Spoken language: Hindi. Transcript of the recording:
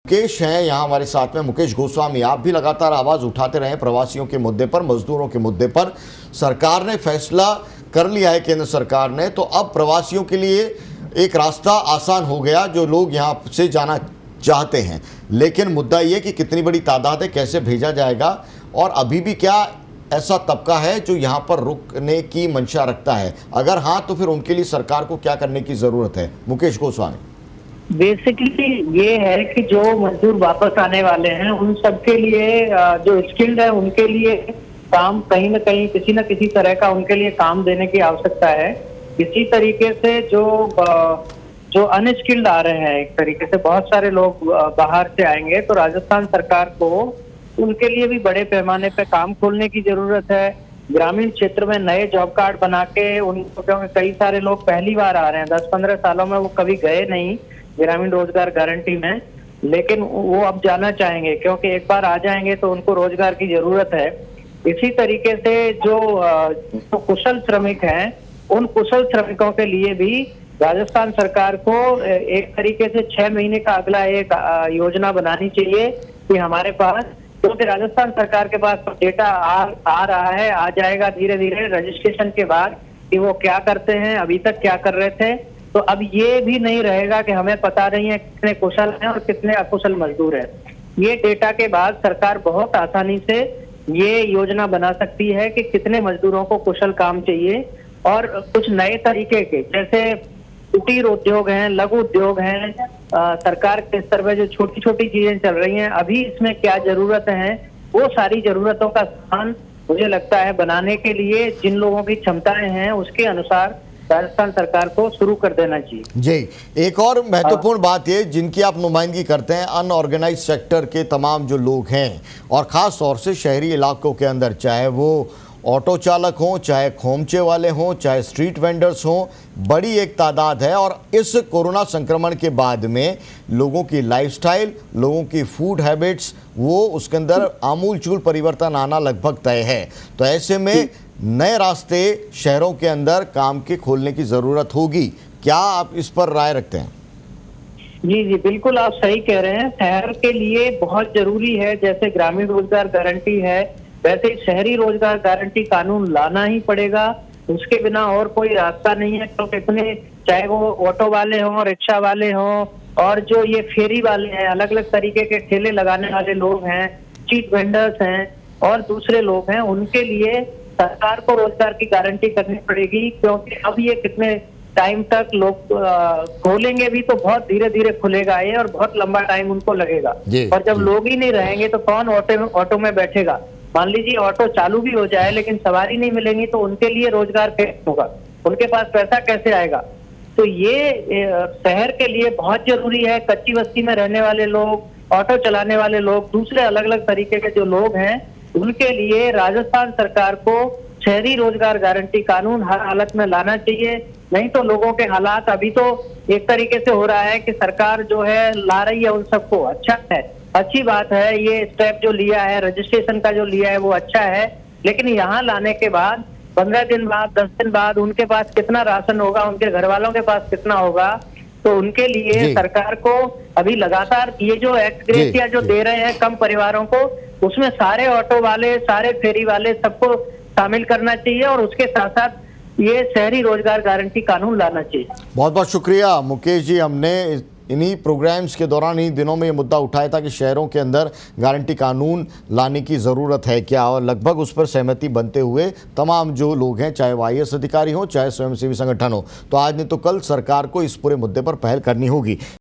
मुकेश हैं यहाँ हमारे साथ में। मुकेश गोस्वामी, आप भी लगातार आवाज़ उठाते रहे प्रवासियों के मुद्दे पर, मजदूरों के मुद्दे पर। सरकार ने फैसला कर लिया है, केंद्र सरकार ने, तो अब प्रवासियों के लिए एक रास्ता आसान हो गया जो लोग यहाँ से जाना चाहते हैं। लेकिन मुद्दा ये कि कितनी बड़ी तादाद है, कैसे भेजा जाएगा, और अभी भी क्या ऐसा तबका है जो यहाँ पर रुकने की मंशा रखता है? अगर हाँ, तो फिर उनके लिए सरकार को क्या करने की ज़रूरत है? मुकेश गोस्वामी। बेसिकली ये है कि जो मजदूर वापस आने वाले हैं उन सबके लिए जो स्किल्ड है उनके लिए काम कहीं ना कहीं किसी न किसी तरह का उनके लिए काम देने की आवश्यकता है। इसी तरीके से जो अनस्किल्ड आ रहे हैं, एक तरीके से बहुत सारे लोग बाहर से आएंगे, तो राजस्थान सरकार को उनके लिए भी बड़े पैमाने पे काम खोलने की जरूरत है। ग्रामीण क्षेत्र में नए जॉब कार्ड बना के उनको, क्योंकि कई सारे लोग पहली बार आ रहे हैं, 10-15 सालों में वो कभी गए नहीं ग्रामीण रोजगार गारंटी में, लेकिन वो अब जाना चाहेंगे क्योंकि एक बार आ जाएंगे तो उनको रोजगार की जरूरत है। इसी तरीके से जो कुशल श्रमिक हैं, उन कुशल श्रमिकों के लिए भी राजस्थान सरकार को एक तरीके से 6 महीने का अगला एक योजना बनानी चाहिए कि हमारे पास, क्योंकि राजस्थान सरकार के पास तो डेटा आ रहा है, आ जाएगा धीरे धीरे रजिस्ट्रेशन के बाद कि वो क्या करते हैं, अभी तक क्या कर रहे थे। तो अब ये भी नहीं रहेगा कि हमें पता नहीं है कितने कुशल हैं और कितने अकुशल मजदूर हैं। ये डेटा के बाद सरकार बहुत आसानी से ये योजना बना सकती है कि कितने मजदूरों को कुशल काम चाहिए, और कुछ नए तरीके के, जैसे कुटीर उद्योग हैं, लघु उद्योग हैं, सरकार के स्तर पर जो छोटी छोटी चीजें चल रही हैं, अभी इसमें क्या जरूरत है, वो सारी जरूरतों का स्थान मुझे लगता है बनाने के लिए जिन लोगों की क्षमताएं हैं उसके अनुसार राजस्थान सरकार को शुरू कर देना चाहिए। जी, एक और महत्वपूर्ण बात ये, जिनकी आप नुमाइंदगी करते हैं, अनऑर्गेनाइज सेक्टर के तमाम जो लोग हैं, और ख़ास तौर से शहरी इलाकों के अंदर, चाहे वो ऑटो चालक हों, चाहे खोमचे वाले हों, चाहे स्ट्रीट वेंडर्स हों, बड़ी एक तादाद है। और इस कोरोना संक्रमण के बाद में लोगों की लाइफस्टाइल, लोगों की फूड हैबिट्स, वो उसके अंदर आमूलचूल परिवर्तन आना लगभग तय है। तो ऐसे में नए रास्ते शहरों के अंदर काम के खोलने की ज़रूरत होगी। क्या आप इस पर राय रखते हैं? जी जी, बिल्कुल आप सही कह रहे हैं। शहर के लिए बहुत जरूरी है, जैसे ग्रामीण रोजगार गारंटी है वैसे शहरी रोजगार गारंटी कानून लाना ही पड़ेगा। उसके बिना और कोई रास्ता नहीं है, क्योंकि इतने, चाहे वो ऑटो वाले हों, रिक्शा वाले हों, और जो ये फेरी वाले हैं, अलग अलग तरीके के ठेले लगाने वाले लोग हैं, स्ट्रीट वेंडर्स हैं और दूसरे लोग हैं, उनके लिए सरकार को रोजगार की गारंटी करनी पड़ेगी। क्योंकि अब ये कितने टाइम तक लोग खोलेंगे भी तो बहुत धीरे धीरे खुलेगा ये, और बहुत लंबा टाइम उनको लगेगा। और जब लोग ही नहीं रहेंगे तो कौन ऑटो में बैठेगा? मान लीजिए ऑटो चालू भी हो जाए लेकिन सवारी नहीं मिलेंगी तो उनके लिए रोजगार कैसे होगा, उनके पास पैसा कैसे आएगा? तो ये शहर के लिए बहुत जरूरी है। कच्ची बस्ती में रहने वाले लोग, ऑटो चलाने वाले लोग, दूसरे अलग अलग तरीके के जो लोग हैं, उनके लिए राजस्थान सरकार को शहरी रोजगार गारंटी कानून हर हालत में लाना चाहिए। नहीं तो लोगों के हालात, अभी तो एक तरीके से हो रहा है कि सरकार जो है ला रही है उन सबको, अच्छा है, अच्छी बात है, ये स्टेप जो लिया है, रजिस्ट्रेशन का जो लिया है वो अच्छा है, लेकिन यहाँ लाने के बाद 15 दिन बाद, 10 दिन बाद उनके पास कितना राशन होगा, उनके घर वालों के पास कितना होगा? तो उनके लिए सरकार को अभी लगातार ये जो एक्सग्रेसिया जो दे रहे हैं कम परिवारों को, उसमें सारे ऑटो वाले, सारे फेरी वाले सबको शामिल करना चाहिए, और उसके साथ साथ ये शहरी रोजगार गारंटी कानून लाना चाहिए। बहुत बहुत शुक्रिया मुकेश जी। हमने इन्हीं प्रोग्राम्स के दौरान, इन्हीं दिनों में ये मुद्दा उठाया था कि शहरों के अंदर गारंटी कानून लाने की ज़रूरत है क्या, और लगभग उस पर सहमति बनते हुए तमाम जो लोग हैं, चाहे वो IAS अधिकारी हों, चाहे स्वयंसेवी संगठन हो, तो आज नहीं तो कल सरकार को इस पूरे मुद्दे पर पहल करनी होगी।